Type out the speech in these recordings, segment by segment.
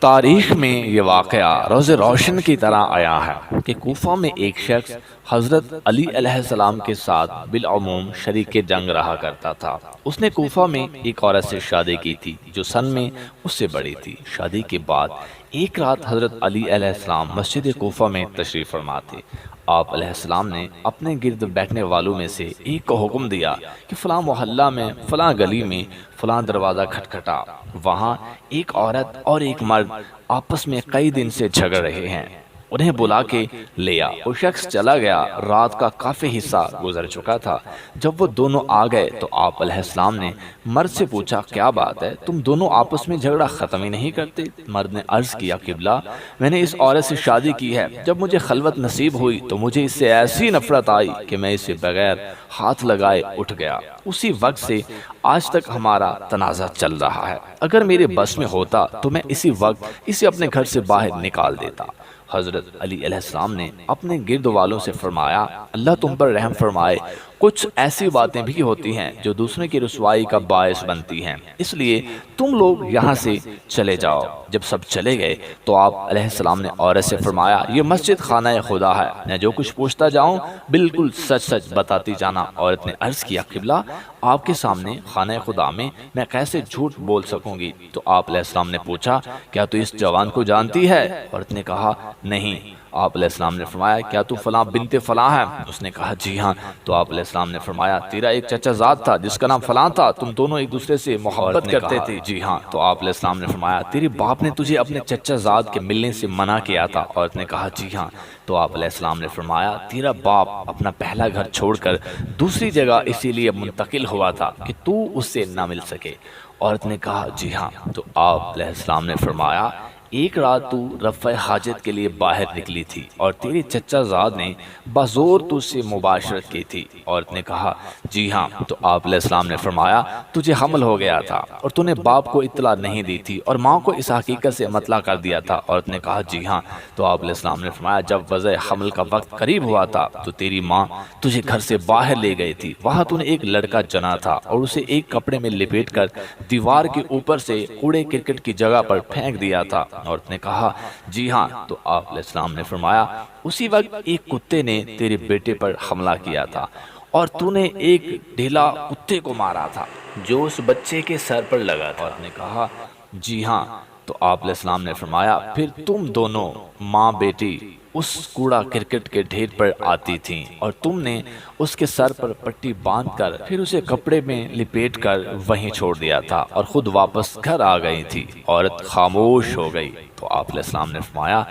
تاریخ میں یہ واقعہ روز روشن کی طرح آیا ہے کہ کوفہ میں ایک شخص حضرت علی علیہ السلام کے ساتھ بالعموم شریک جنگ رہا کرتا تھا۔ اس نے کوفہ میں ایک عورت سے شادی کی تھی جو سن میں اس سے بڑی تھی۔ شادی کے بعد ایک رات حضرت علی علیہ السلام مسجد کوفہ میں تشریف فرما تھے۔ آپ علیہ السلام نے اپنے گرد بیٹھنے والوں میں سے ایک کو حکم دیا کہ فلاں محلہ میں فلاں گلی میں فلاں دروازہ کھٹکھٹا، وہاں ایک عورت اور ایک مرد آپس میں کئی دن سے جھگڑ رہے ہیں، انہیں بلا کے لیا۔ وہ شخص چلا گیا۔ رات کا کافی حصہ گزر چکا تھا۔ جب وہ دونوں آ گئے تو آپ علیہ السلام نے مرد سے پوچھا، کیا بات ہے، تم دونوں آپس میں جھگڑا ختم ہی نہیں کرتے؟ مرد نے عرض کیا، قبلہ میں نے اس عورت سے شادی کی ہے، جب مجھے خلوت نصیب ہوئی تو مجھے اس سے ایسی نفرت آئی کہ میں اسے بغیر ہاتھ لگائے اٹھ گیا۔ اسی وقت سے آج تک ہمارا تنازع چل رہا ہے۔ اگر میرے بس میں ہوتا تو میں اسی وقت اسے اپنے گھر سے باہر نکال دیتا۔ حضرت علی علیہ السلام نے اپنے گرد والوں سے فرمایا، اللہ تم پر رحم فرمائے، کچھ ایسی باتیں بھی ہوتی ہیں جو دوسرے کی رسوائی کا باعث بنتی ہیں، اس لیے تم لوگ یہاں سے چلے جاؤ۔ جب سب چلے گئے تو آپ علیہ السلام نے عورت سے فرمایا، یہ مسجد خانہ خدا ہے، میں جو کچھ پوچھتا جاؤں بالکل سچ سچ بتاتی جانا۔ عورت نے عرض کیا، قبلہ آپ کے سامنے خانہ خدا میں میں کیسے جھوٹ بول سکوں گی؟ تو آپ علیہ السلام نے پوچھا، کیا تو اس جوان کو جانتی ہے؟ عورت نے کہا، نہیں۔ آپ علیہ السلام نے فرمایا، کیا تو فلاں بنت فلاں ہے؟ اس نے کہا، جی ہاں۔ تو آپ علیہ السلام نے فرمایا، تیرا ایک چچا زاد تھا جس کا نام فلاں تھا، تم دونوں ایک دوسرے سے محبت کرتے تھے؟ جی ہاں۔ تو آپ علیہ السلام نے فرمایا، تیرے باپ نے تجھے اپنے چچا زاد کے ملنے سے منع کیا تھا؟ عورت نے کہا، جی ہاں۔ تو آپ علیہ السلام نے فرمایا، تیرا باپ اپنا پہلا گھر چھوڑ کر دوسری جگہ اسی لیے منتقل ہوا تھا کہ تو اس سے نہ مل سکے؟ عورت نے کہا، جی ہاں۔ تو آپ علیہ السلام نے فرمایا، ایک رات تو رفع حاجت کے لیے باہر نکلی تھی اور تیرے چچا زاد نے بزور تجھ سے مباشرت کی تھی؟ عورت نے کہا، جی ہاں۔ تو آپ علیہ السلام نے فرمایا، تجھے حمل ہو گیا تھا اور تو نے باپ کو اطلاع نہیں دی تھی اور ماں کو اس حقیقت سے مطلع کر دیا تھا؟ عورت نے کہا، جی ہاں۔ تو آپ علیہ السلام نے فرمایا، جب وضع حمل کا وقت قریب ہوا تھا تو تیری ماں تجھے گھر سے باہر لے گئی تھی، وہاں تو نے ایک لڑکا جنا تھا اور اسے ایک کپڑے میں لپیٹ کر دیوار کے اوپر سے کوڑے کرکٹ کی جگہ پر پھینک دیا تھا؟ عورت نے کہا، جی ہاں۔ تو آپ علیہ السلام نے فرمایا، اسی وقت ایک کتے نے تیرے بیٹے پر حملہ کیا تھا اور تو نے ایک ڈھیلا کتے کو مارا تھا جو اس بچے کے سر پر لگا تھا؟ عورت نے کہا، جی ہاں۔ تو آپ علیہ السلام نے فرمایا، پھر تم دونوں ماں بیٹی اس کوڑا کرکٹ کے ڈھیر پر آتی تھیں اور تم نے اس کے سر پر پٹی باندھ کر پھر اسے کپڑے میں لپیٹ کر وہیں چھوڑ دیا تھا اور خود واپس گھر آ گئی تھی۔ عورت خاموش ہو گئی۔ تو آپ علیہ السلام نے فرمایا،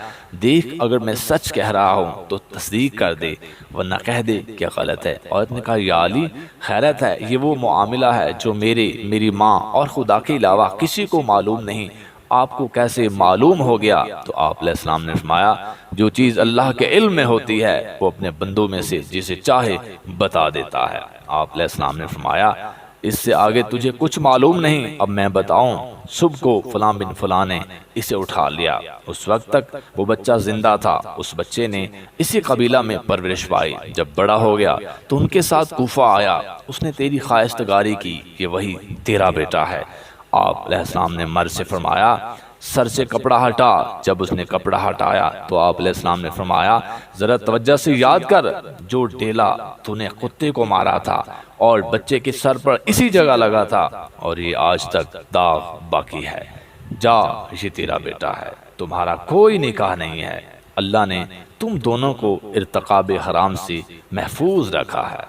دیکھ اگر میں سچ کہہ رہا ہوں تو تصدیق کر دے ورنہ کہہ دے کہ غلط ہے۔ عورت نے کہا، یا علی، خیرت ہے، یہ وہ معاملہ ہے جو میری ماں اور خدا کے علاوہ کسی کو معلوم نہیں، آپ کو کیسے معلوم ہو گیا؟ تو آپ علیہ السلام نے فرمایا، جو چیز اللہ کے علم میں ہوتی ہے وہ اپنے بندوں میں سے جسے چاہے بتا دیتا ہے۔ آپ علیہ السلام نے فرمایا، اس سے آگے تجھے کچھ معلوم نہیں، اب میں بتاؤں۔ صبح کو فلاں بن فلاں نے اسے اٹھا لیا، اس وقت تک وہ بچہ زندہ تھا۔ اس بچے نے اسی قبیلہ میں پرورش پائی، جب بڑا ہو گیا تو ان کے ساتھ کوفہ آیا، اس نے تیری خواستگاری کی کہ وہی تیرا بیٹا ہے۔ آپ علیہ السلام نے مرد سے فرمایا، سر سے کپڑا ہٹا۔ جب اس نے کپڑا ہٹایا تو آپ علیہ السلام نے فرمایا، ذرا توجہ سے یاد کر، جو ڈیلا تو نے کتے کو مارا تھا اور بچے کے سر پر اسی جگہ لگا تھا اور یہ آج تک داغ باقی ہے۔ جا، یہ تیرا بیٹا ہے، تمہارا کوئی نکاح نہیں ہے، اللہ نے تم دونوں کو ارتکاب حرام سے محفوظ رکھا ہے۔